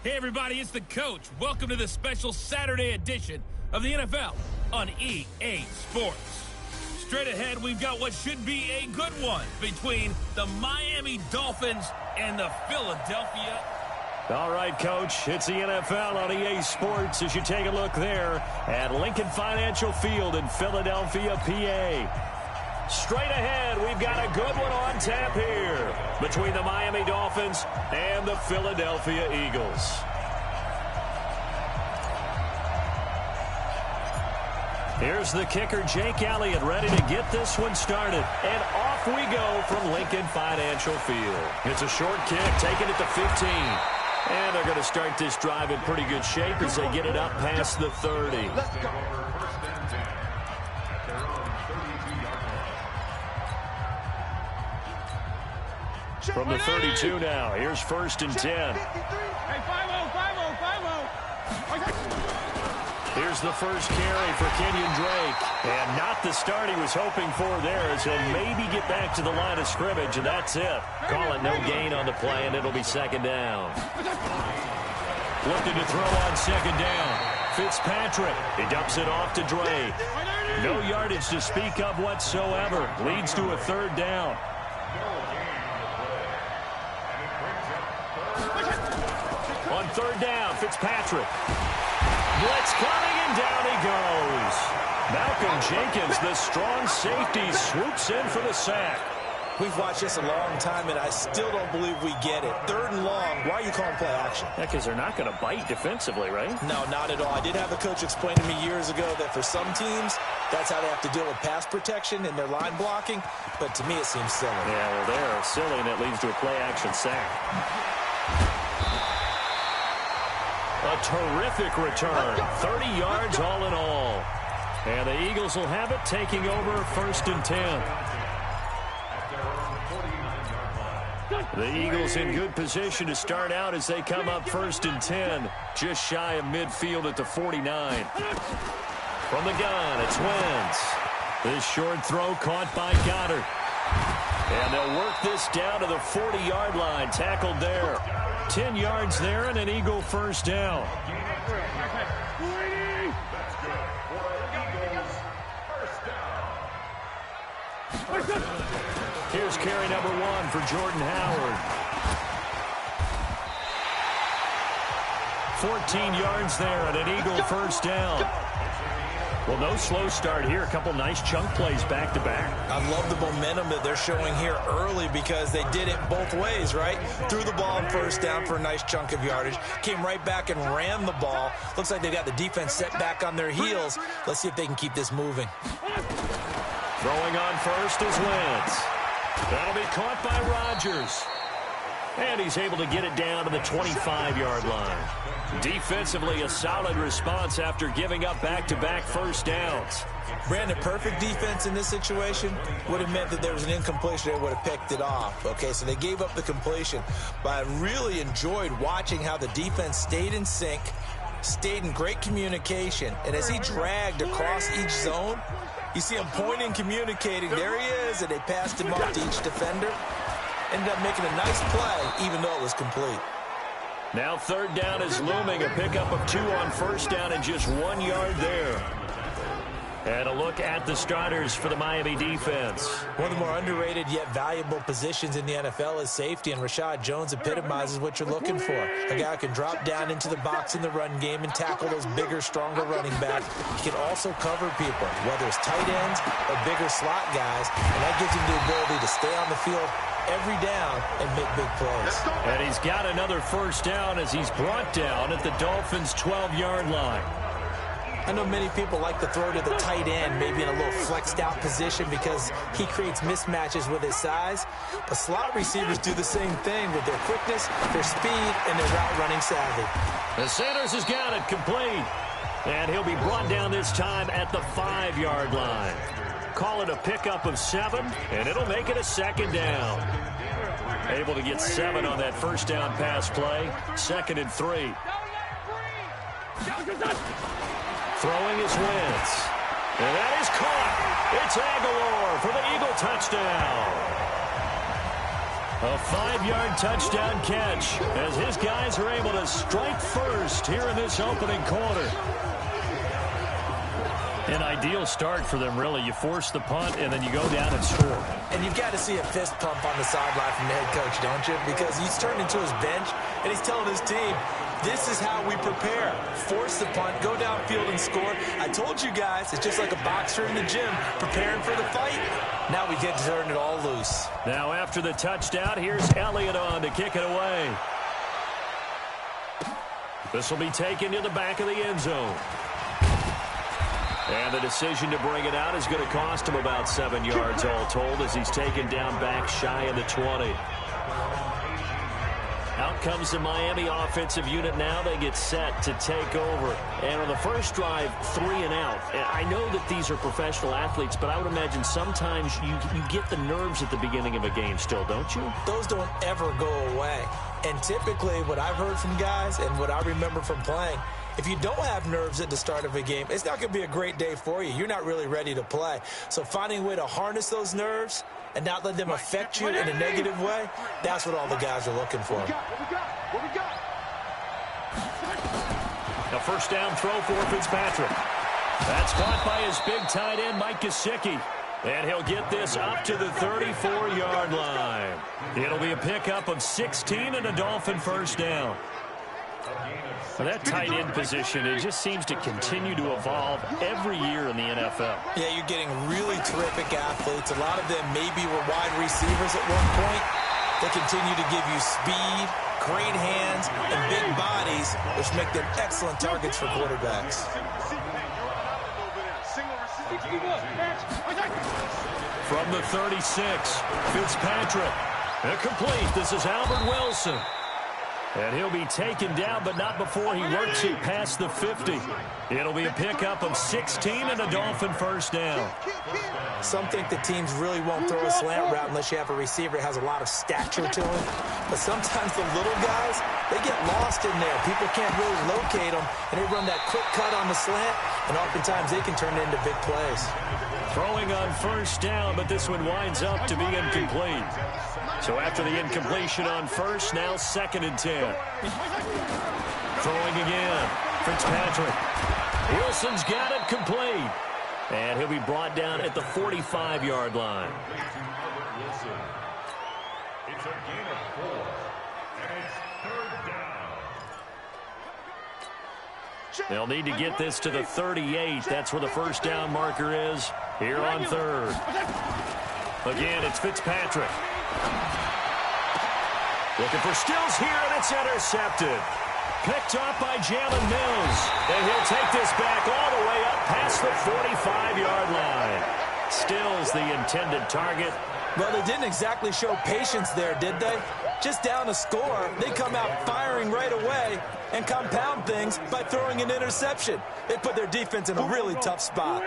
Hey everybody, it's the coach. Welcome to the special Saturday edition of the NFL on EA Sports. Straight ahead, we've got what should be a good one between the Miami Dolphins and the Philadelphia. All right, Coach, it's the NFL on EA Sports as you take a look there at Lincoln Financial Field in Philadelphia, PA. Straight ahead, we've got a good one on tap here between the Miami Dolphins and the Philadelphia Eagles. Here's the kicker, Jake Elliott, ready to get this one started. And off we go from Lincoln Financial Field. It's a short kick, taking it to 15. And they're going to start this drive in pretty good shape as they get it up past the 30. From the 32 now, here's 1st and 10. Hey, 5-0, 5-0, 5-0. Here's the first carry for Kenyon Drake. And not the start he was hoping for there as he'll maybe get back to the line of scrimmage, and that's it. Call it no gain on the play, and it'll be 2nd down. Looking to throw on 2nd down. Fitzpatrick, he dumps it off to Drake. No yardage to speak of whatsoever. Leads to a 3rd down. On 3rd down, Fitzpatrick. Blitz coming, and down he goes. Malcolm Jenkins, the strong safety, swoops in for the sack. We've watched this a long time, and I still don't believe we get it. 3rd and long. Why are you calling play action? Yeah, because they're not going to bite defensively, right? No, not at all. I did have a coach explain to me years ago that for some teams, that's how they have to deal with pass protection and their line blocking. But to me, it seems silly. Yeah, well, they're silly, and it leads to a play-action sack. A terrific return. 30 yards all in all. And the Eagles will have it, taking over 1st and 10. The Eagles in good position to start out as they come up 1st and 10. Just shy of midfield at the 49. From the gun, it's Wentz. This short throw caught by Goddard. And they'll work this down to the 40-yard line. Tackled there. 10 yards there and an Eagle 1st down. Here's carry number 1 for Jordan Howard. 14 yards there and an Eagle 1st down. Well, no slow start here. A couple nice chunk plays back-to-back. I love the momentum that they're showing here early because they did it both ways, right? Threw the ball on 1st down for a nice chunk of yardage. Came right back and ran the ball. Looks like they got the defense set back on their heels. Let's see if they can keep this moving. Throwing on 1st is Wentz. That'll be caught by Rodgers. And he's able to get it down to the 25-yard line. Defensively, a solid response after giving up back-to-back 1st downs. Brandon, perfect defense in this situation would have meant that there was an incompletion. They would have picked it off. Okay, so they gave up the completion. But I really enjoyed watching how the defense stayed in sync, stayed in great communication. And as he dragged across each zone, you see him pointing, communicating. There he is, and they passed him off to each defender. Ended up making a nice play, even though it was complete. Now 3rd down is looming. A pickup of 2 on 1st down and just 1 yard there. And a look at the starters for the Miami defense. One of the more underrated yet valuable positions in the NFL is safety, and Rashad Jones epitomizes what you're looking for. A guy who can drop down into the box in the run game and tackle those bigger, stronger running backs. He can also cover people, whether it's tight ends or bigger slot guys, and that gives him the ability to stay on the field every down and make big plays. And he's got another 1st down as he's brought down at the Dolphins' 12-yard line. I know many people like to throw to the tight end, maybe in a little flexed out position because he creates mismatches with his size. But slot receivers do the same thing with their quickness, their speed, and their route running savvy. The Sanders has got it complete. And he'll be brought down this time at the 5-yard line. Call it a pickup of 7, and it'll make it a 2nd down. Able to get 7 on that 1st down pass play. 2nd and 3. Throwing is Wentz. And that is caught. It's Aguilar for the Eagle touchdown. A 5-yard touchdown catch as his guys are able to strike first here in this opening quarter. An ideal start for them, really. You force the punt, and then you go down and score. And you've got to see a fist pump on the sideline from the head coach, don't you? Because he's turned into his bench, and he's telling his team, this is how we prepare. Force the punt, go downfield and score. I told you guys, it's just like a boxer in the gym preparing for the fight. Now we get to turn it all loose. Now after the touchdown, here's Elliott on to kick it away. This will be taken to the back of the end zone. And the decision to bring it out is going to cost him about 7 yards all told as he's taken down back shy of the 20. Out comes the Miami offensive unit now. They get set to take over. And on the first drive, 3 and out. And I know that these are professional athletes, but I would imagine sometimes you get the nerves at the beginning of a game still, don't you? Those don't ever go away. And typically what I've heard from guys and what I remember from playing, if you don't have nerves at the start of a game, it's not going to be a great day for you. You're not really ready to play. So finding a way to harness those nerves and not let them affect you in a negative way, that's what all the guys are looking for. What we got? A first down throw for Fitzpatrick. That's caught by his big tight end, Mike Gesicki. And he'll get this up to the 34-yard line. It'll be a pickup of 16 and a Dolphin first down. That tight end position, it just seems to continue to evolve every year in the NFL. Yeah, you're getting really terrific athletes. A lot of them maybe were wide receivers at one point. They continue to give you speed, great hands, and big bodies, which make them excellent targets for quarterbacks. From the 36, Fitzpatrick. Incomplete. This is Albert Wilson. And he'll be taken down, but not before he works it past the 50. It'll be a pickup of 16 and a Dolphin first down. Some think the teams really won't throw a slant route unless you have a receiver that has a lot of stature to him. But sometimes the little guys, they get lost in there. People can't really locate them, and they run that quick cut on the slant, and oftentimes they can turn it into big plays. Throwing on first down, but this one winds up to be incomplete. So after the incompletion on first, now 2nd and 10. Throwing again. Fitzpatrick. Wilson's got it complete. And he'll be brought down at the 45-yard line. It's a gain of 4, and it's 3rd down. They'll need to get this to the 38. That's where the first down marker is here on 3rd. Again, it's Fitzpatrick. Looking for Stills here, and it's intercepted. Picked off by Jalen Mills. And he'll take this back all the way up past the 45-yard line. Stills the intended target. Well, they didn't exactly show patience there, did they? Just down a score, they come out firing right away and compound things by throwing an interception. They put their defense in a really tough spot.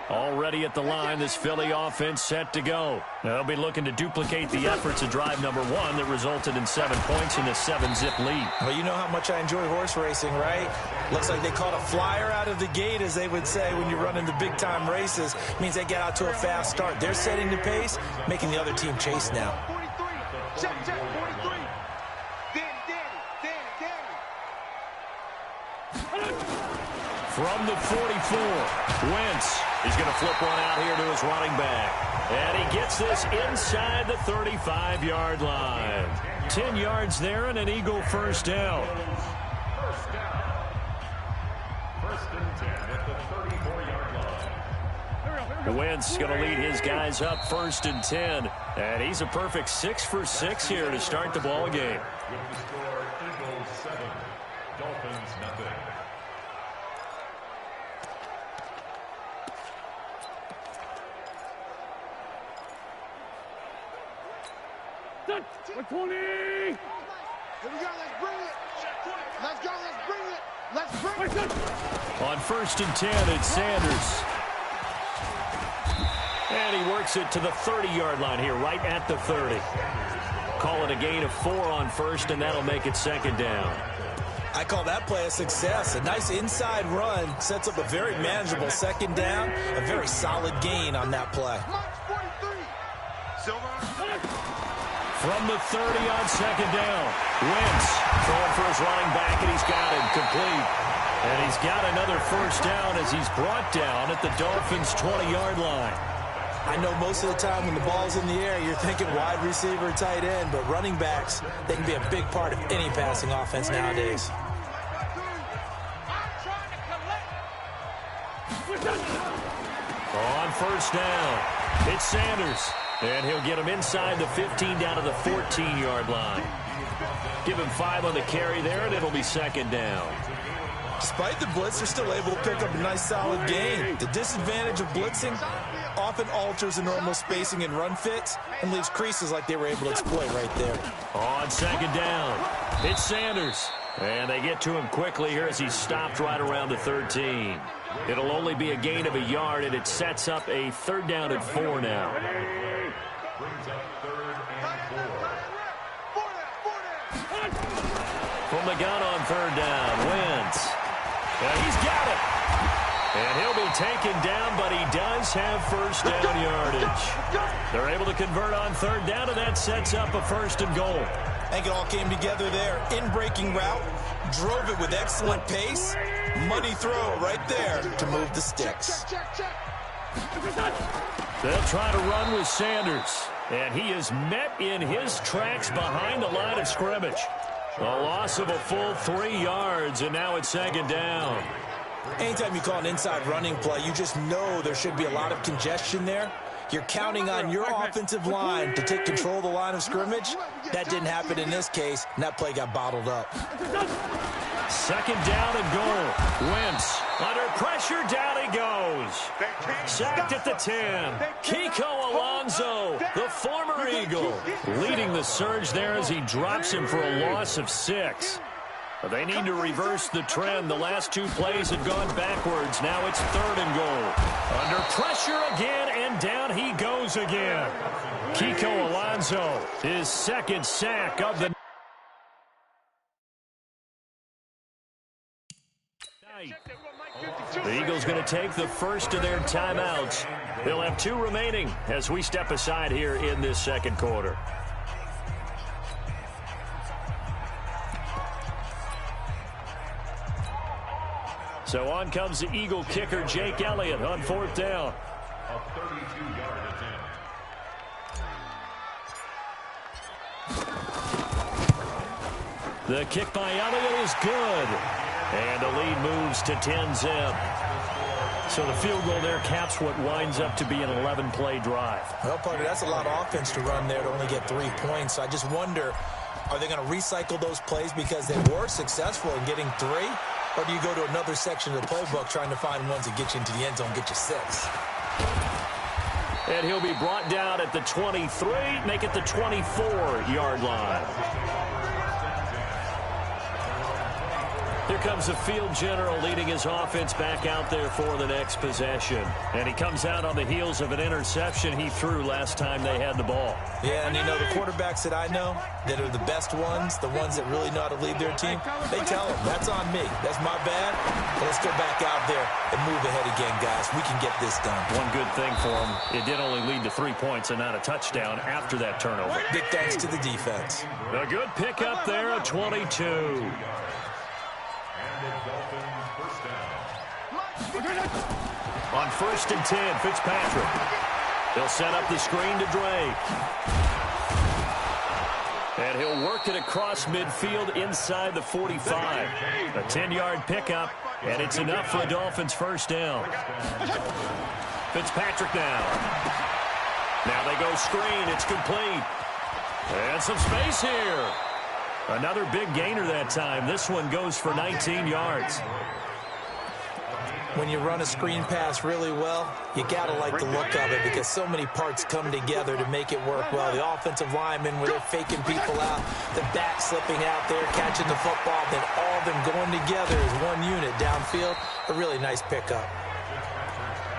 Already at the line, this Philly offense set to go. They'll be looking to duplicate the efforts of drive number 1 that resulted in 7 points in the 7-zip lead. Well, you know how much I enjoy horse racing, right? Looks like they caught a flyer out of the gate, as they would say when you're running the big-time races. Means they get out to a fast start. They're setting the pace, making the other team chase now. 43. Check, 43. From the 44, Wentz is going to flip one out here to his running back. And he gets this inside the 35-yard line. 10 yards there and an Eagle first down. First and 10 at the 34-yard line. Wentz going to lead his guys up 1st and 10. And he's a perfect 6 for 6 here to start the ball game. With the score, Eagles 7, Dolphins nothing. We're 20. Here we go. Let's bring it. Let's go. Let's bring it. Let's bring it. On 1st and 10, it's Sanders. And he works it to the 30-yard line here, right at the 30. Call it a gain of 4 on 1st, and that'll make it 2nd down. I call that play a success. A nice inside run sets up a very manageable 2nd down. A very solid gain on that play. March 43. Silver. From the 30 on second down. Wentz throwing for his running back, and he's got him complete. And he's got another first down as he's brought down at the Dolphins' 20-yard line. I know most of the time when the ball's in the air, you're thinking wide receiver, tight end, but running backs, they can be a big part of any passing offense nowadays. On first down, it's Sanders. And he'll get him inside the 15 down to the 14-yard line. Give him 5 on the carry there, and it'll be second down. Despite the blitz, they're still able to pick up a nice, solid gain. The disadvantage of blitzing often alters the normal spacing and run fits and leaves creases like they were able to exploit right there. On second down, it's Sanders. And they get to him quickly here as he's stopped right around the 13. It'll only be a gain of a yard, and it sets up a 3rd down and 4 now. Brings up 3rd and 4. From the gun on 3rd down, Wentz. And he's got it. And he'll be taken down, but he does have first down yardage. They're able to convert on 3rd down, and that sets up a 1st and goal. I think it all came together there. In-breaking route, drove it with excellent pace. Money throw right there to move the sticks. They'll try to run with Sanders. And he is met in his tracks behind the line of scrimmage. A loss of a full 3 yards, and now it's 2nd down. Anytime you call an inside running play, you just know there should be a lot of congestion there. You're counting on your offensive line to take control of the line of scrimmage. That didn't happen in this case, and that play got bottled up. 2nd down and goal. Wentz under pressure, down he goes. Sacked at the 10. Kiko Alonso, the former Eagle, leading the surge there as he drops him for a loss of 6. But they need to reverse the trend. The last 2 plays had gone backwards. Now it's 3rd and goal. Under pressure again, and down he goes again. Kiko Alonso, his 2nd sack of the night. The Eagles going to take the first of their timeouts. They'll have 2 remaining as we step aside here in this 2nd quarter. So on comes the Eagle kicker, Jake Elliott, on 4th down. A 32-yard attempt. The kick by Elliott is good. And the lead moves to 10-zip. So the field goal there caps what winds up to be an 11-play drive. Well, partner, that's a lot of offense to run there to only get 3 points. So I just wonder, are they going to recycle those plays because they were successful in getting 3? Or do you go to another section of the playbook trying to find ones that get you into the end zone, get you 6? And he'll be brought down at the 23, make it the 24-yard line. Here comes the field general leading his offense back out there for the next possession. And he comes out on the heels of an interception he threw last time they had the ball. Yeah, and you know, the quarterbacks that I know that are the best ones, the ones that really know how to lead their team, they tell them, that's on me. That's my bad. But let's go back out there and move ahead again, guys. We can get this done. One good thing for him, it did only lead to 3 points and not a touchdown after that turnover. Big thanks to the defense. A good pickup there at 22. On 1st and 10, Fitzpatrick. He'll set up the screen to Drake. And he'll work it across midfield inside the 45. A 10-yard pickup, and it's enough for a Dolphins first down. Fitzpatrick now. Now they go screen. It's complete. And some space here. Another big gainer that time. This one goes for 19 yards. When you run a screen pass really well, you got to like the look of it because so many parts come together to make it work well. The offensive linemen, where they're faking people out, the back slipping out there, catching the football, then all of them going together as one unit downfield. A really nice pickup.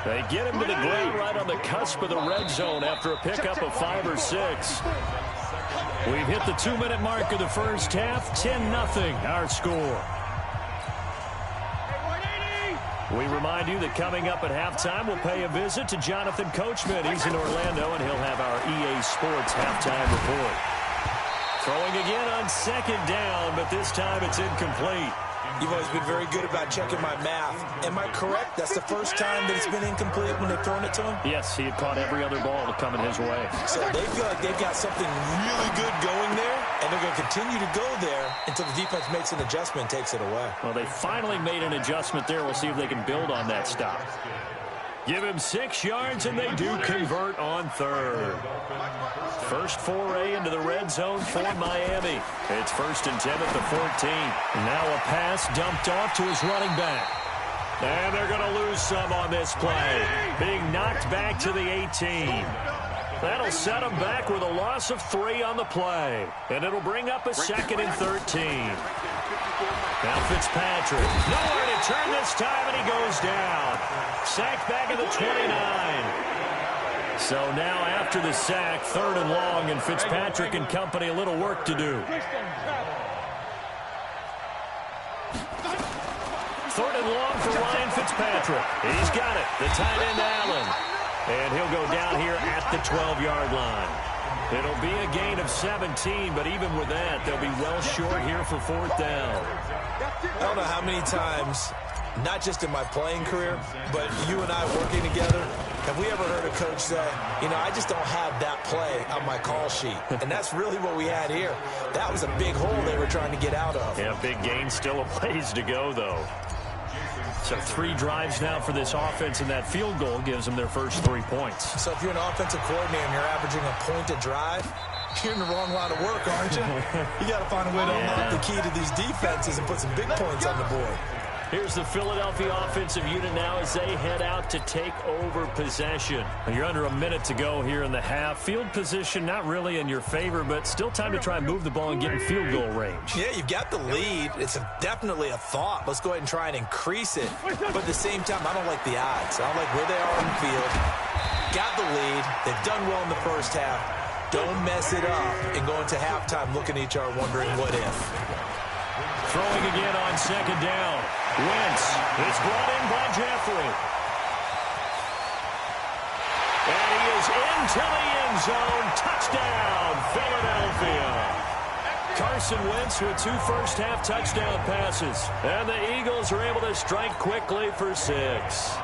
They get him to the ground right on the cusp of the red zone after a pickup of 5 or 6. We've hit the 2-minute mark of the first half. 10-0 our score. We remind you that coming up at halftime, we'll pay a visit to Jonathan Coachman. He's in Orlando, and he'll have our EA Sports halftime report. Throwing again on second down, but this time it's incomplete. You've always been very good about checking my math. Am I correct? That's the first time that it's been incomplete when they've thrown it to him? Yes, he had caught every other ball coming his way. So they feel like they've got something really good going there, and they're going to continue to go there until the defense makes an adjustment and takes it away. Well, they finally made an adjustment there. We'll see if they can build on that stop. Give him 6 yards, and they do convert on third. First foray into the red zone for Miami. It's 1st and 10 at the 14. Now a pass dumped off to his running back. And they're going to lose some on this play. Being knocked back to the 18. That'll set him back with a loss of 3 on the play. And it'll bring up a 2nd and 13. Now Fitzpatrick. Nowhere to turn this time, and he goes down. Sacked back at the 29. So now after the sack, 3rd and long, and Fitzpatrick and company a little work to do. 3rd and long for Ryan Fitzpatrick. He's got it. The tight end Allen. And he'll go down here at the 12-yard line. It'll be a gain of 17, but even with that, they'll be well short here for 4th down. I don't know how many times, not just in my playing career, but you and I working together, have we ever heard a coach say, you know, I just don't have that play on my call sheet. And that's really what we had here. That was a big hole they were trying to get out of. Yeah, big gain, still a ways to go, though. So 3 drives now for this offense, and that field goal gives them their first 3 points. So if you're an offensive coordinator and you're averaging a point a drive, you're in the wrong line of work, aren't you? You got to find a way to unlock the key to these defenses and put some big points on the board. Here's the Philadelphia offensive unit now as they head out to take over possession. You're under a minute to go here in the half. Field position not really in your favor, but still time to try and move the ball and get in field goal range. Yeah, you've got the lead. It's definitely a thought. Let's go ahead and try and increase it. But at the same time, I don't like the odds. I don't like where they are on the field. Got the lead. They've done well in the first half. Don't mess it up and go into halftime looking at each other wondering what if. Throwing again on second down. Wentz is brought in by Jeffrey. And he is into the end zone. Touchdown, Philadelphia. Carson Wentz with 2 first-half touchdown passes. And the Eagles are able to strike quickly for 6.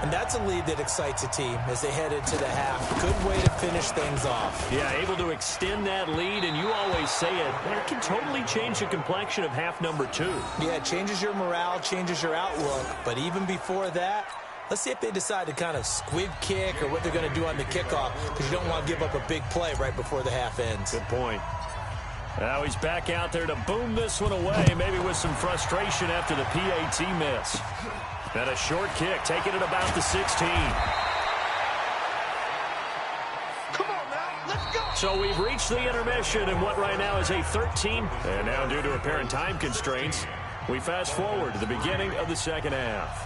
And that's a lead that excites a team as they head into the half. Good way to finish things off. Yeah, able to extend that lead, and you always say it, that can totally change the complexion of half number 2. Yeah, it changes your morale, changes your outlook. But even before that, let's see if they decide to kind of squib kick or what they're going to do on the kickoff, because you don't want to give up a big play right before the half ends. Good point. Now he's back out there to boom this one away, maybe with some frustration after the PAT miss. And a short kick, taking it about the 16. Come on now, let's go. So we've reached the intermission in what right now is a 13. And now due to apparent time constraints, we fast forward to the beginning of the second half.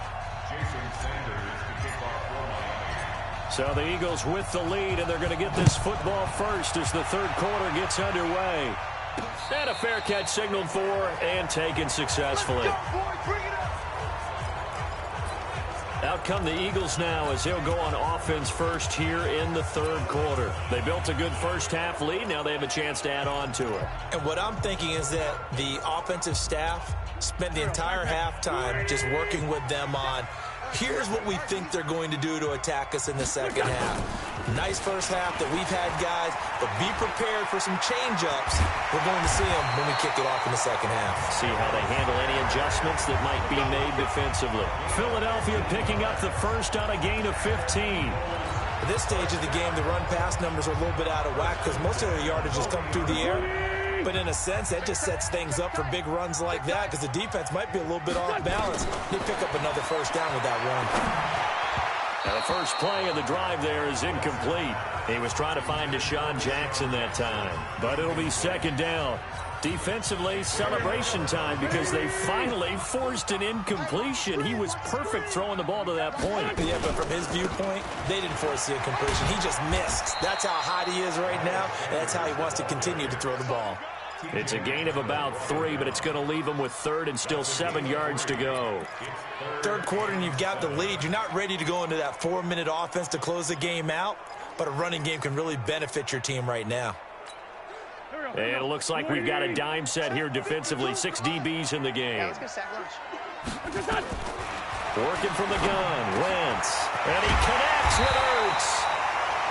So the Eagles with the lead, and they're going to get this football first as the third quarter gets underway. And a fair catch signaled for and taken successfully. Out come the Eagles now as they'll go on offense first here in the third quarter. They built a good first-half lead. Now they have a chance to add on to it. And what I'm thinking is that the offensive staff spent the entire halftime just working with them on, here's what we think they're going to do to attack us in the second half. Nice first half that we've had, guys, but be prepared for some change-ups. We're going to see them when we kick it off in the second half. See how they handle any adjustments that might be made defensively. Philadelphia picking up the first on a gain of 15. At this stage of the game, the run-pass numbers are a little bit out of whack because most of their yardage has come through the air. But in a sense, that just sets things up for big runs like that because the defense might be a little bit off balance. They pick up another first down with that run. Now the first play of the drive there is incomplete. He was trying to find Deshaun Jackson that time. But it'll be second down. Defensively, celebration time because they finally forced an incompletion. He was perfect throwing the ball to that point. Yeah, but from his viewpoint, they didn't force the incompletion. He just missed. That's how hot he is right now, and that's how he wants to continue to throw the ball. It's a gain of about 3, but it's going to leave him with third and still 7 yards to go. Third quarter and you've got the lead. You're not ready to go into that 4-minute offense to close the game out, but a running game can really benefit your team right now. And it looks like we've got a dime set here defensively. 6 DBs in the game. Let's get sack lunch. Working from the gun, Wentz. And he connects with Ertz.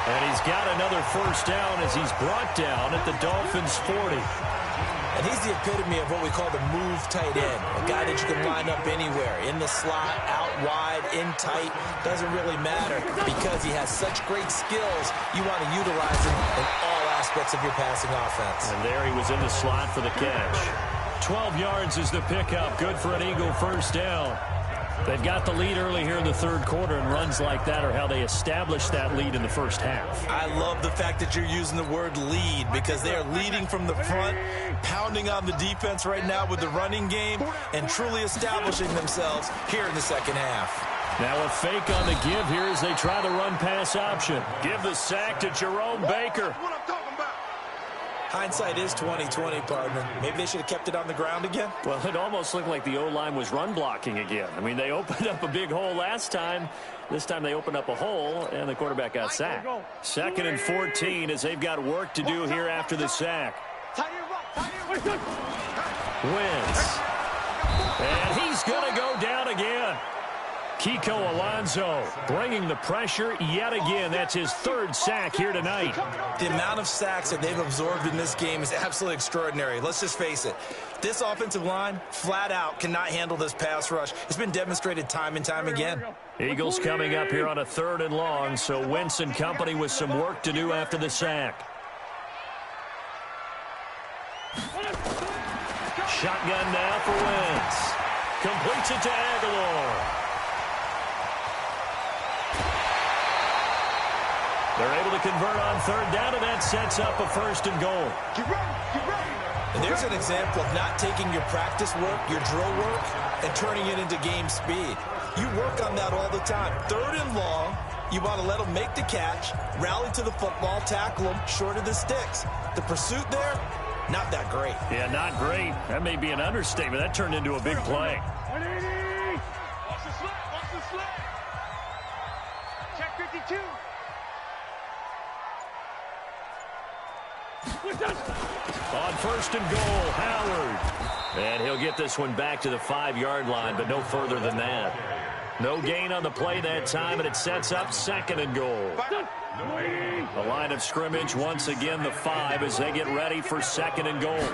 And he's got another first down as he's brought down at the Dolphins' 40. And he's the epitome of what we call the move tight end. A guy that you can line up anywhere. In the slot, out wide, in tight. Doesn't really matter because he has such great skills. You want to utilize him in all aspects of your passing offense. And there he was in the slot for the catch. 12 yards is the pickup. Good for an Eagle first down. They've got the lead early here in the third quarter, and runs like that are how they established that lead in the first half. I love the fact that you're using the word lead because they are leading from the front, pounding on the defense right now with the running game, and truly establishing themselves here in the second half. Now a fake on the give here as they try the run-pass option. Give the sack to Jerome Baker. What I'm talking about. Hindsight is 20/20, partner. Maybe they should have kept it on the ground again. Well, it almost looked like the O-line was run blocking again. I mean, they opened up a big hole last time. This time they opened up a hole, and the quarterback got sacked. 2nd and 14 as they've got work to do here after the sack. Wentz. And he's going to go down again. Kiko Alonso bringing the pressure yet again. That's his 3rd sack here tonight. The amount of sacks that they've absorbed in this game is absolutely extraordinary. Let's just face it. This offensive line, flat out, cannot handle this pass rush. It's been demonstrated time and time again. Eagles coming up here on a 3rd and long, so Wentz and company with some work to do after the sack. Shotgun now for Wentz. Completes it to Aguilar. They're able to convert on 3rd down, and that sets up a 1st and goal. Get ready, get ready. And there's an example of not taking your practice work, your drill work, and turning it into game speed. You work on that all the time. 3rd and long, you want to let them make the catch, rally to the football, tackle them short of the sticks. The pursuit there, not that great. Yeah, not great. That may be an understatement. That turned into a big play. Watch the slip, watch the slip. Check 52. On 1st and goal, Howard. And he'll get this one back to the 5-yard line, but no further than that. No gain on the play that time, and it sets up 2nd and goal. The line of scrimmage, once again, the 5 as they get ready for 2nd and goal.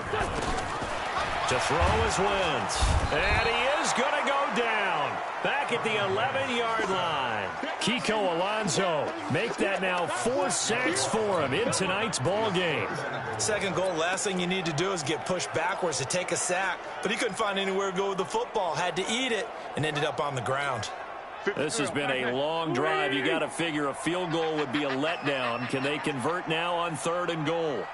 To throw is Wentz. And he is going to go down. Back at the 11-yard line. Kiko Alonso make that now 4 sacks for him in tonight's ball game. 2nd goal, last thing you need to do is get pushed backwards to take a sack. But he couldn't find anywhere to go with the football. Had to eat it and ended up on the ground. This has been a long drive. You got to figure a field goal would be a letdown. Can they convert now on 3rd and goal?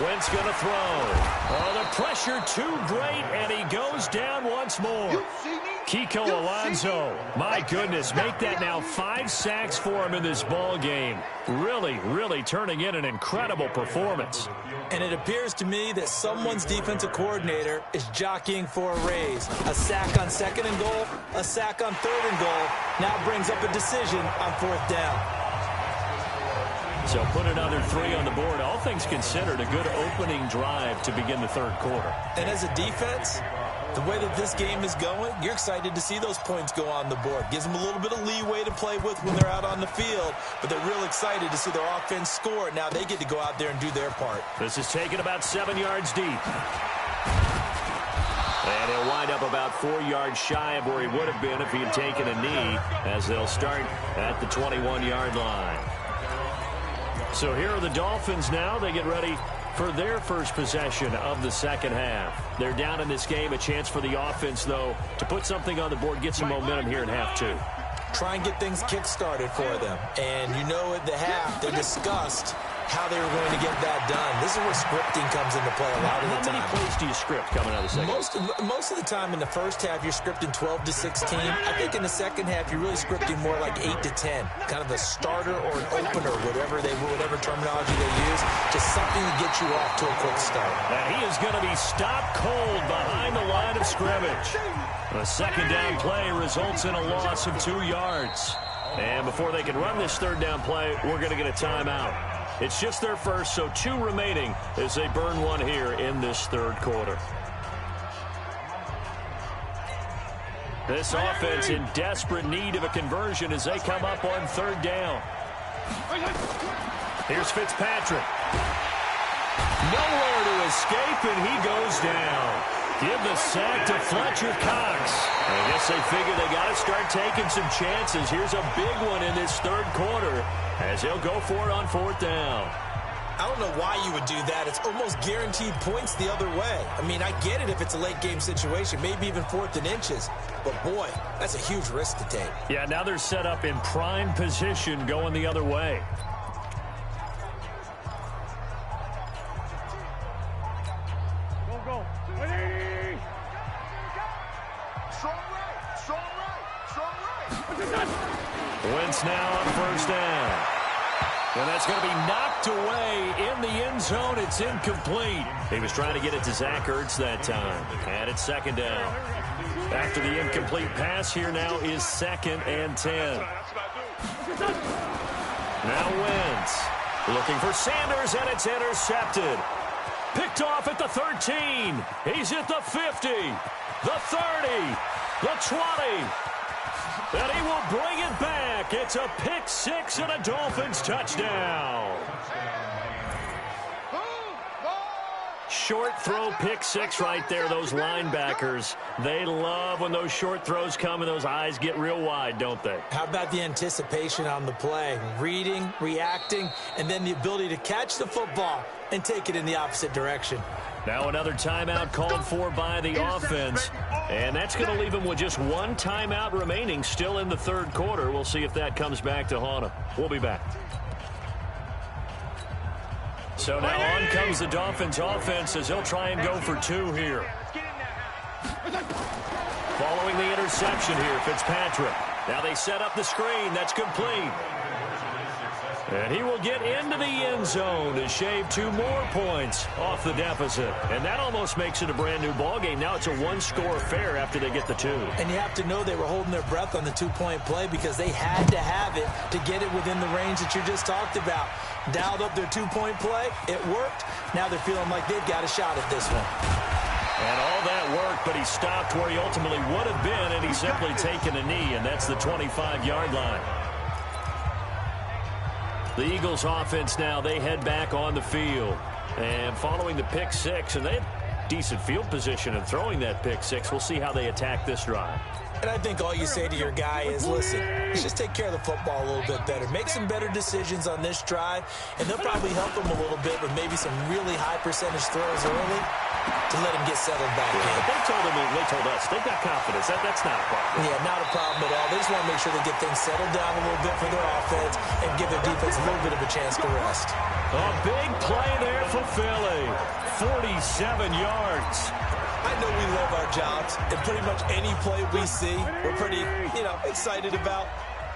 Wentz going to throw. Oh, the pressure too great, and he goes down once more. Kiko Alonso, my goodness, make that now 5 sacks for him in this ball game. Really, really turning in an incredible performance. And it appears to me that someone's defensive coordinator is jockeying for a raise. A sack on 2nd and goal, a sack on 3rd and goal, now brings up a decision on 4th down. So put another 3 on the board. All things considered, a good opening drive to begin the 3rd quarter. And as a defense, the way that this game is going, you're excited to see those points go on the board. Gives them a little bit of leeway to play with when they're out on the field, but they're real excited to see their offense score. Now they get to go out there and do their part. This is taken about 7 yards deep. And he'll wind up about 4 yards shy of where he would have been if he had taken a knee, as they'll start at the 21-yard line. So here are the Dolphins now. They get ready for their first possession of the 2nd half. They're down in this game. A chance for the offense, though, to put something on the board, get some momentum here in half 2. Try and get things kick-started for them. And you know at the half, they discussed how they were going to get that done. This is where scripting comes into play a lot of the time. How many plays do you script coming out of the second? Most of the time in the first half, you're scripting 12 to 16. I think in the second half, you're really scripting more like 8 to 10. Kind of a starter or an opener, whatever terminology they use, just something to get you off to a quick start. And he is going to be stopped cold behind the line of scrimmage. A 2nd down play results in a loss of 2 yards. And before they can run this third down play, we're going to get a timeout. It's just their first, so 2 remaining as they burn one here in this third quarter. This offense in desperate need of a conversion as they come up on third down. Here's Fitzpatrick. Nowhere to escape, and he goes down. Give the sack to Fletcher Cox. I guess they figure they got to start taking some chances. Here's a big one in this third quarter as he'll go for it on fourth down. I don't know why you would do that. It's almost guaranteed points the other way. I mean, I get it if it's a late game situation, maybe even 4th and inches. But, boy, that's a huge risk to take. Yeah, now they're set up in prime position going the other way. Go. Strong right. Wentz now on first down. And that's going to be knocked away in the end zone. It's incomplete. He was trying to get it to Zach Ertz that time. And it's second down. After the incomplete pass, here now is 2nd and 10. Now Wentz looking for Sanders, and it's intercepted. Picked off at the 13. He's at the 50, the 30, the 20. And he will bring it back. It's a pick 6 and a Dolphins touchdown. Short throw pick 6 right there. Those linebackers, they love when those short throws come and those eyes get real wide, don't they? How about the anticipation on the play? Reading, reacting, and then the ability to catch the football and take it in the opposite direction. Now another timeout called for by the offense. And that's going to leave them with just 1 timeout remaining still in the third quarter. We'll see if that comes back to haunt them. We'll be back. So now on comes the Dolphins offense as they'll try and go for 2 here. Following the interception here, Fitzpatrick. Now they set up the screen. That's complete. And he will get into the end zone to shave 2 more points off the deficit. And that almost makes it a brand-new ballgame. Now it's a 1-score affair after they get the 2. And you have to know they were holding their breath on the 2-point play because they had to have it to get it within the range that you just talked about. Dialed up their 2-point play. It worked. Now they're feeling like they've got a shot at this one. And all that worked, but he stopped where he ultimately would have been, and he's simply taken a knee, and that's the 25-yard line. The Eagles offense now, they head back on the field. And following the pick 6, and they have decent field position in throwing that pick 6. We'll see how they attack this drive. And I think all you say to your guy is, listen, let's just take care of the football a little bit better. Make some better decisions on this drive, and they'll probably help him a little bit with maybe some really high percentage throws early to let him get settled back in. But they told us they've got confidence. That's not a problem. Yeah, not a problem at all. They just want to make sure they get things settled down a little bit for their offense and give their defense a little bit of a chance to rest. A big play there for Philly. 47 yards. I know we love our jobs, and pretty much any play we see, we're pretty, excited about.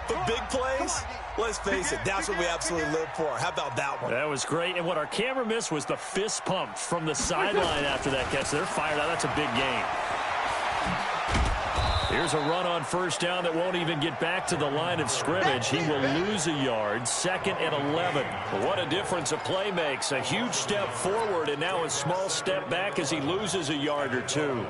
But big plays, let's face it, that's what we absolutely live for. How about that one? That was great. And what our camera missed was the fist pump from the sideline after that catch. They're fired out. That's a big game. Here's a run on first down that won't even get back to the line of scrimmage. He will lose a yard. 2nd and 11. What a difference a play makes. A huge step forward and now a small step back as he loses a yard or 2.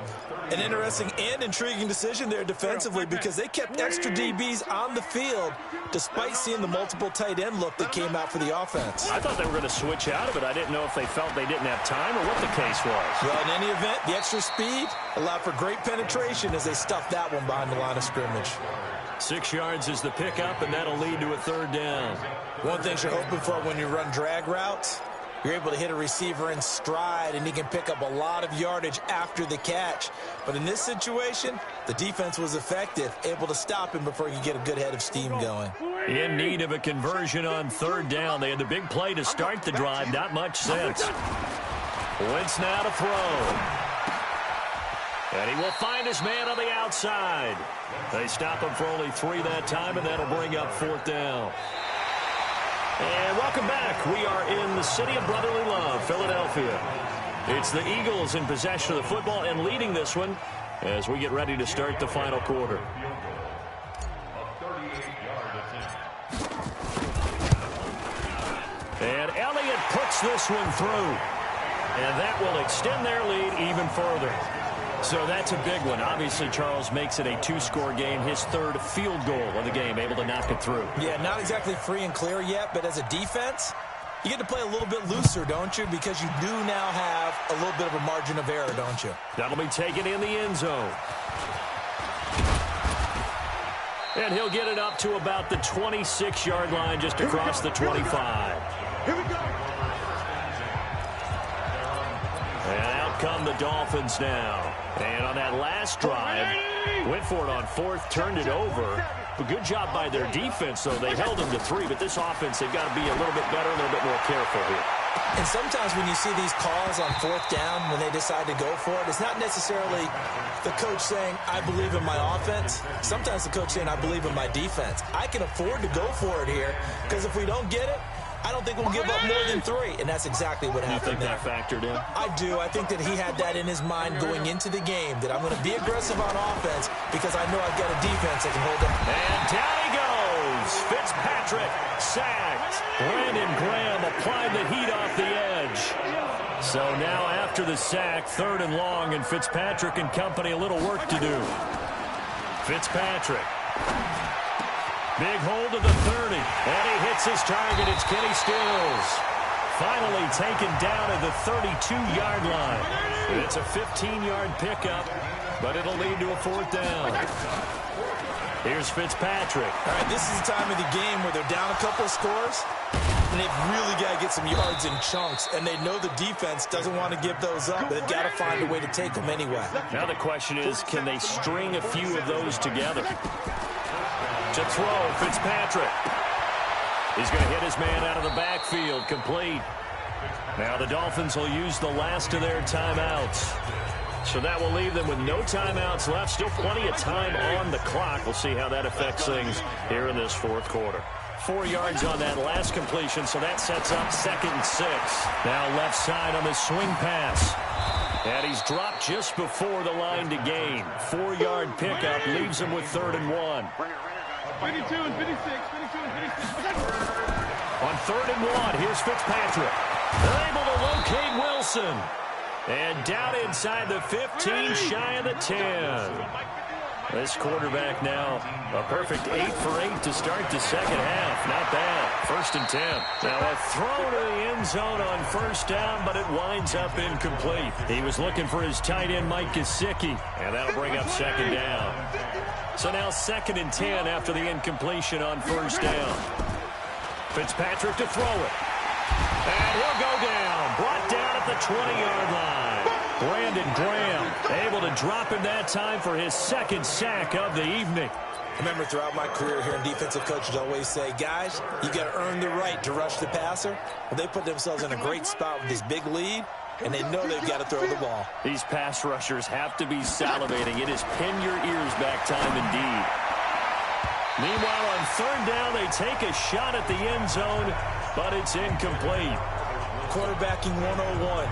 An interesting and intriguing decision there defensively because they kept extra DBs on the field despite seeing the multiple tight end look that came out for the offense. I thought they were going to switch out of it. I didn't know if they felt they didn't have time or what the case was. Well, in any event, the extra speed allowed for great penetration as they stuffed that one behind the line of scrimmage. 6 yards is the pickup, and that'll lead to a third down. One thing you're hoping for when you run drag routes, you're able to hit a receiver in stride, and he can pick up a lot of yardage after the catch. But in this situation, the defense was effective, able to stop him before he could get a good head of steam going. In need of a conversion on third down. They had the big play to start the drive. Not much sense. Wentz now to throw. And he will find his man on the outside. They stop him for only 3 that time, and that'll bring up 4th down. And welcome back. We are in the city of brotherly love, Philadelphia. It's the Eagles in possession of the football and leading this one as we get ready to start the final quarter. And Elliott puts this one through. And that will extend their lead even further. So that's a big one. Obviously, Charles makes it a two-score game. His third field goal of the game, able to knock it through. Yeah, not exactly free and clear yet, but as a defense, you get to play a little bit looser, don't you? Because you do now have a little bit of a margin of error, don't you? That'll be taken in the end zone. And he'll get it up to about the 26-yard line, just across the 25. Here we go. And out come the Dolphins now. And on that last drive, went for it on fourth, turned it over. But good job by their defense, though. They held them to 3, but this offense, they've got to be a little bit better, a little bit more careful here. And sometimes when you see these calls on fourth down, when they decide to go for it, it's not necessarily the coach saying, I believe in my offense. Sometimes the coach saying, I believe in my defense. I can afford to go for it here, because if we don't get it, I don't think we'll give up more than 3, and that's exactly what happened there. You think that factored in? I do. I think that he had that in his mind going into the game, that I'm going to be aggressive on offense because I know I've got a defense that can hold up. And down he goes. Fitzpatrick sacked. Brandon Graham applied the heat off the edge. So now after the sack, 3rd and long, and Fitzpatrick and company a little work to do. Fitzpatrick. Big hold of the 30, and he hits his target. It's Kenny Stills. Finally taken down at the 32-yard line. And it's a 15-yard pickup, but it'll lead to a 4th down. Here's Fitzpatrick. All right, this is the time of the game where they're down a couple of scores, and they've really got to get some yards in chunks, and they know the defense doesn't want to give those up, but they've got to find a way to take them anyway. Now the question is, can they string a few of those together? To throw, Fitzpatrick. He's going to hit his man out of the backfield, complete. Now the Dolphins will use the last of their timeouts. So that will leave them with no timeouts left. Still plenty of time on the clock. We'll see how that affects things here in this 4th quarter. 4 yards on that last completion, so that sets up 2nd and 6. Now left side on the swing pass. And he's dropped just before the line to gain. 4-yard pickup leaves him with 3rd and 1. 52 and 56, 52 and 56. On 3rd and 1, here's Fitzpatrick. They're able to locate Wilson. And down inside the 15, shy of the 10. This quarterback now, a perfect 8 for 8 to start the second half. Not bad. 1st and 10. Now a throw to the end zone on 1st down, but it winds up incomplete. He was looking for his tight end, Mike Gesicki, and that'll bring up 2nd down. So now 2nd and 10 after the incompletion on 1st down. Fitzpatrick to throw it. And he'll go down. Brought down at the 20-yard line. Brandon Graham able to drop him that time for his 2nd sack of the evening. I remember throughout my career here in defensive coaches always say, guys, you got to earn the right to rush the passer. Well, they put themselves in a great spot with this big lead, and they know they've got to throw the ball. These pass rushers have to be salivating. It is pin your ears back time indeed. Meanwhile, on 3rd down, they take a shot at the end zone, but it's incomplete. Quarterbacking 101.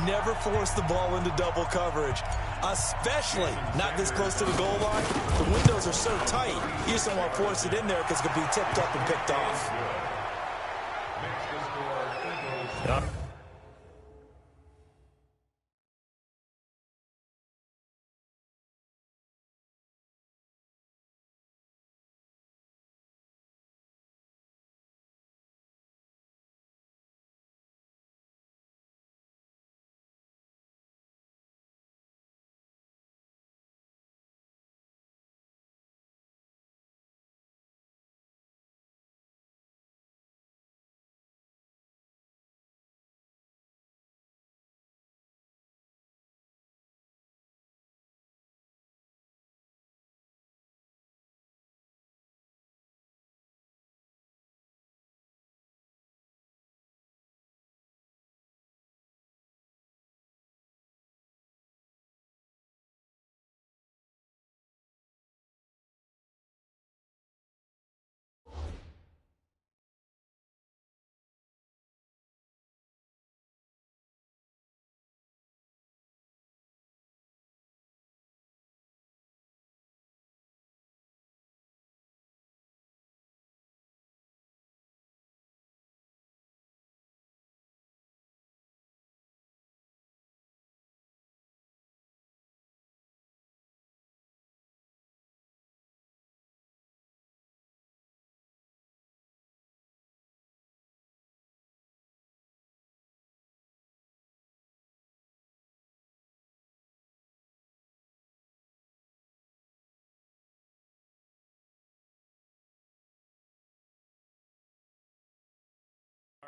Never force the ball into double coverage, especially not this close to the goal line. The windows are so tight, you just don't want to force it in there because it could be tipped up and picked off.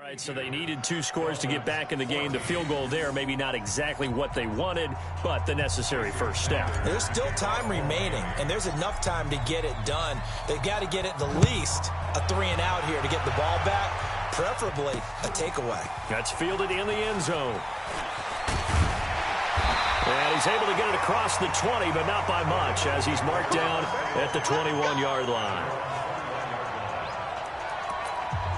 All right, so they needed 2 scores to get back in the game. The field goal there, maybe not exactly what they wanted, but the necessary first step. There's still time remaining, and there's enough time to get it done. They've got to get at the least a 3-and-out here to get the ball back, preferably a takeaway. That's fielded in the end zone. And he's able to get it across the 20, but not by much, as he's marked down at the 21-yard line.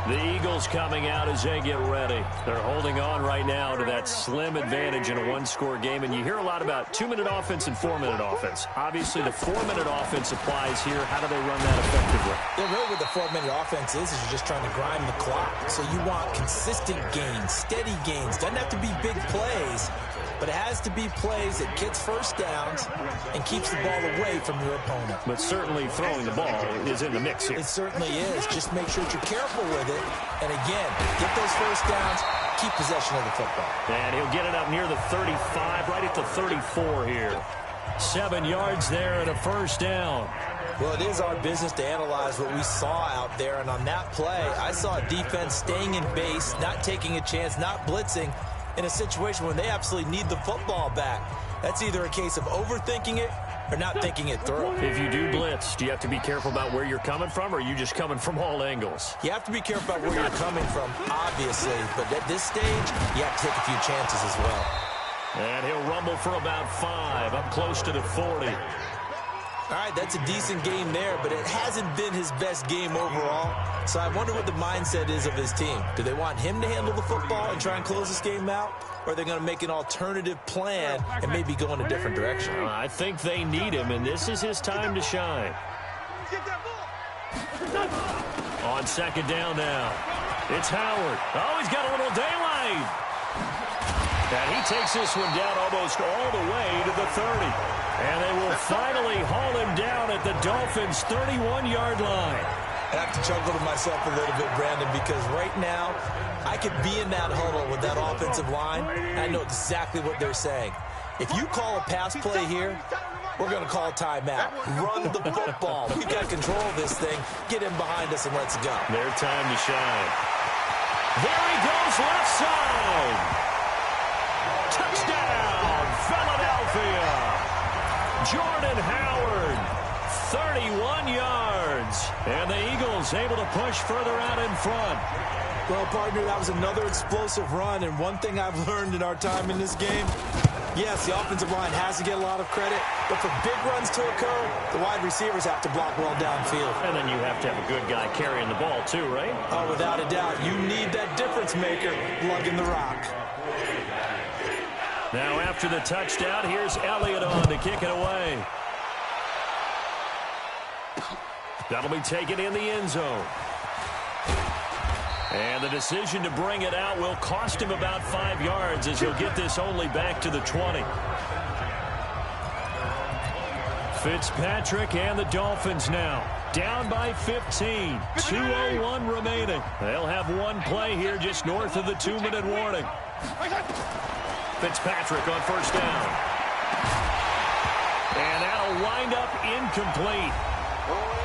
The Eagles coming out as they get ready. They're holding on right now to that slim advantage in a 1-score game. And you hear a lot about 2-minute offense and 4-minute offense. Obviously, the 4-minute offense applies here. How do they run that effectively? Yeah, really what the 4-minute offense is you're just trying to grind the clock. So you want consistent gains, steady gains. Doesn't have to be big plays, but it has to be plays that gets first downs and keeps the ball away from your opponent. But certainly throwing the ball is in the mix here. It certainly is. Just make sure that you're careful with it. And again, get those first downs, keep possession of the football. And he'll get it up near the 35, right at the 34 here. 7 yards there and a first down. Well, it is our business to analyze what we saw out there. And on that play, I saw a defense staying in base, not taking a chance, not blitzing in a situation where they absolutely need the football back. That's either a case of overthinking it or not thinking it through. If you do blitz, do you have to be careful about where you're coming from, or are you just coming from all angles? You have to be careful about where you're coming from, obviously. But at this stage, you have to take a few chances as well. And he'll rumble for about 5, up close to the 40. All right, that's a decent game there, but it hasn't been his best game overall. So I wonder what the mindset is of his team. Do they want him to handle the football and try and close this game out? Or are they going to make an alternative plan and maybe go in a different direction? I think they need him, and this is his time to shine. On second down now, it's Howard. Oh, he's got a little daylight. And he takes this one down almost all the way to the 30. And they will finally haul him down at the Dolphins' 31-yard line. I have to chuckle to myself a little bit, Brandon, because right now I could be in that huddle with that offensive line, and I know exactly what they're saying. If you call a pass play here, we're going to call a timeout. Run the football. We've got control of this thing. Get him behind us and let's go. Their time to shine. There he goes, left side. Touchdown, Philadelphia. Jordan Howard, 31 yards. And the Eagles able to push further out in front. Well, partner, that was another explosive run. And one thing I've learned in our time in this game, yes, the offensive line has to get a lot of credit. But for big runs to occur, the wide receivers have to block well downfield. And then you have to have a good guy carrying the ball too, right? Oh, without a doubt. You need that difference maker lugging the rock. Now after the touchdown, here's Elliott on to kick it away. That'll be taken in the end zone. And the decision to bring it out will cost him about 5 yards as he'll get this only back to the 20. Fitzpatrick and the Dolphins now down by 15. 2:01 remaining. They'll have one play here just north of the 2-minute warning. Fitzpatrick on first down. And that'll wind up incomplete.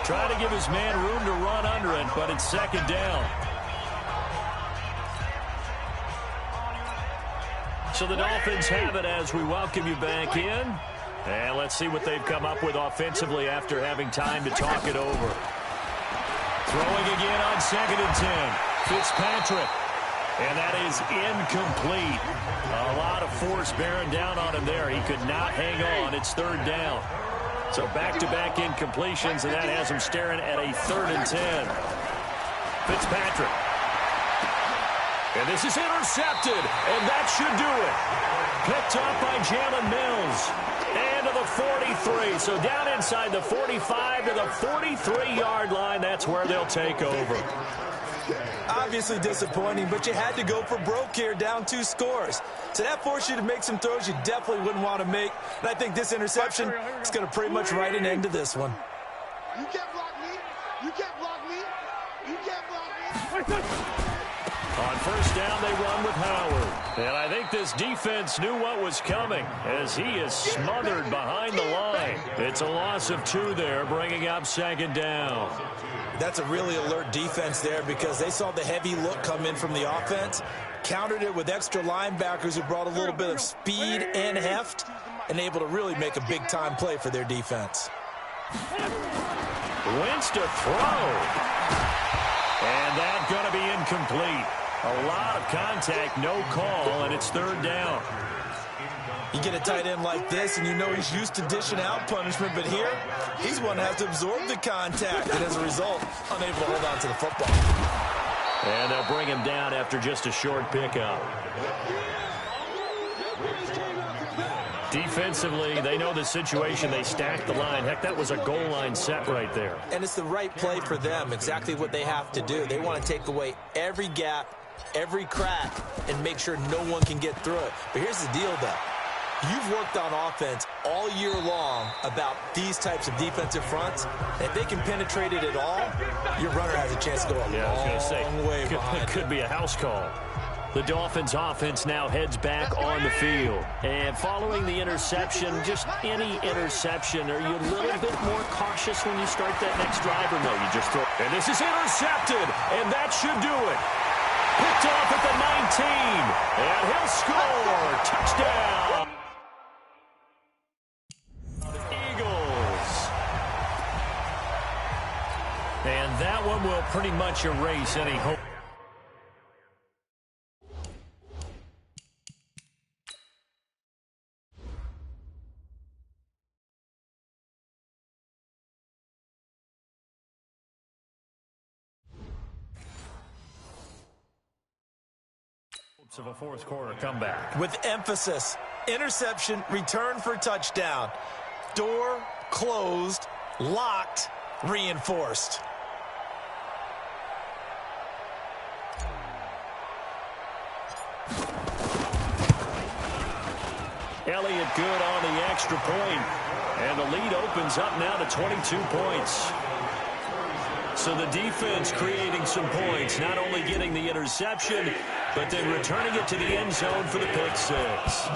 Trying to give his man room to run under it, but it's second down. So the Dolphins have it as we welcome you back in. And let's see what they've come up with offensively after having time to talk it over. Throwing again on 2nd and 10. Fitzpatrick. And that is incomplete. A lot of force bearing down on him there. He could not hang on. It's 3rd down. So back-to-back incompletions, and that has him staring at a 3rd and 10. Fitzpatrick. And this is intercepted, and that should do it. Picked off by Jalen Mills. And to the 43. So down inside the 45 to the 43-yard line. That's where they'll take over. Obviously disappointing, but you had to go for broke here, down 2 scores. So that forced you to make some throws you definitely wouldn't want to make. And I think this interception is going to pretty much write an end to this one. You can't block me. You can't block me. You can't block me. On first down, they run with Howard. And I think this defense knew what was coming as he is smothered behind the line. It's a loss of 2 there, bringing up second down. That's a really alert defense there because they saw the heavy look come in from the offense, countered it with extra linebackers who brought a little bit of speed and heft, and able to really make a big-time play for their defense. Wentz to throw. And that's going to be incomplete. A lot of contact, no call, and it's third down. You get a tight end like this, and you know he's used to dishing out punishment, but here, he's one that has to absorb the contact, and as a result, unable to hold on to the football. And they'll bring him down after just a short pickup. Defensively, they know the situation. They stack the line. Heck, that was a goal line set right there. And it's the right play for them, exactly what they have to do. They want to take away every gap, every crack, and make sure no one can get through it. But here's the deal, though. You've worked on offense all year long about these types of defensive fronts. If they can penetrate it at all, your runner has a chance to go a long way behind. It could be a house call. The Dolphins offense now heads back on the field. And following the interception, just any interception, are you a little bit more cautious when you start that next drive, or no, you just throw? And this is intercepted, and that should do it. Picked off at the 19, and he'll score. Touchdown. Eagles. And that one will pretty much erase any hope. Of a fourth quarter comeback. With emphasis, interception, return for touchdown. Door closed, locked, reinforced. Elliott good on the extra point, and the lead opens up now to 22 points. So the defense creating some points, not only getting the interception, but then returning it to the end zone for the pick six.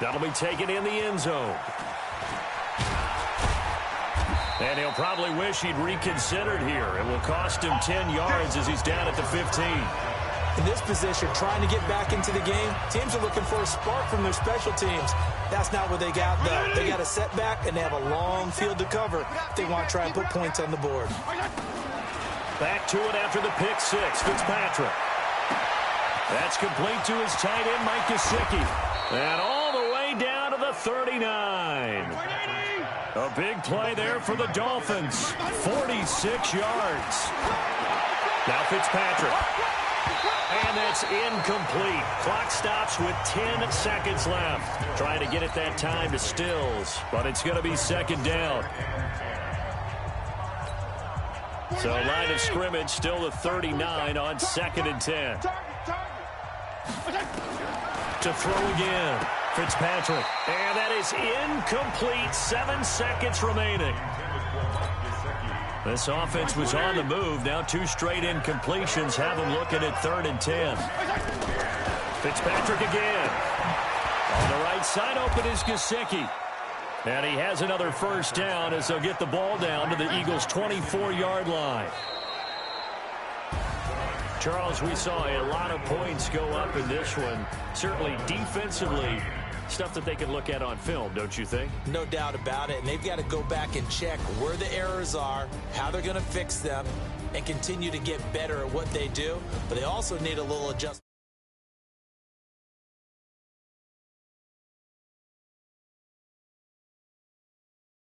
That'll be taken in the end zone. And he'll probably wish he'd reconsidered here. It will cost him 10 yards as he's down at the 15. In this position, trying to get back into the game, teams are looking for a spark from their special teams. That's not what they got, though. They got a setback, and they have a long field to cover if they want to try and put points on the board. Back to it after the pick six. Fitzpatrick. That's complete to his tight end, Mike Gesicki. And all the way down to the 39. A big play there for the Dolphins. 46 yards. Now Fitzpatrick. And that's incomplete. Clock stops with 10 seconds left. Trying to get it that time to Stills, but it's going to be second down. So line of scrimmage still the 39 on 2nd and 10. To throw again. Fitzpatrick. And that is incomplete. 7 seconds remaining. This offense was on the move. Now 2 straight incompletions have them looking at 3rd and 10. Fitzpatrick again. On the right side open is Gesicki. And he has another first down as they'll get the ball down to the Eagles' 24-yard line. Charles, we saw a lot of points go up in this one. Certainly defensively, stuff that they can look at on film, don't you think? No doubt about it. And they've got to go back and check where the errors are, how they're going to fix them, and continue to get better at what they do. But they also need a little adjustment.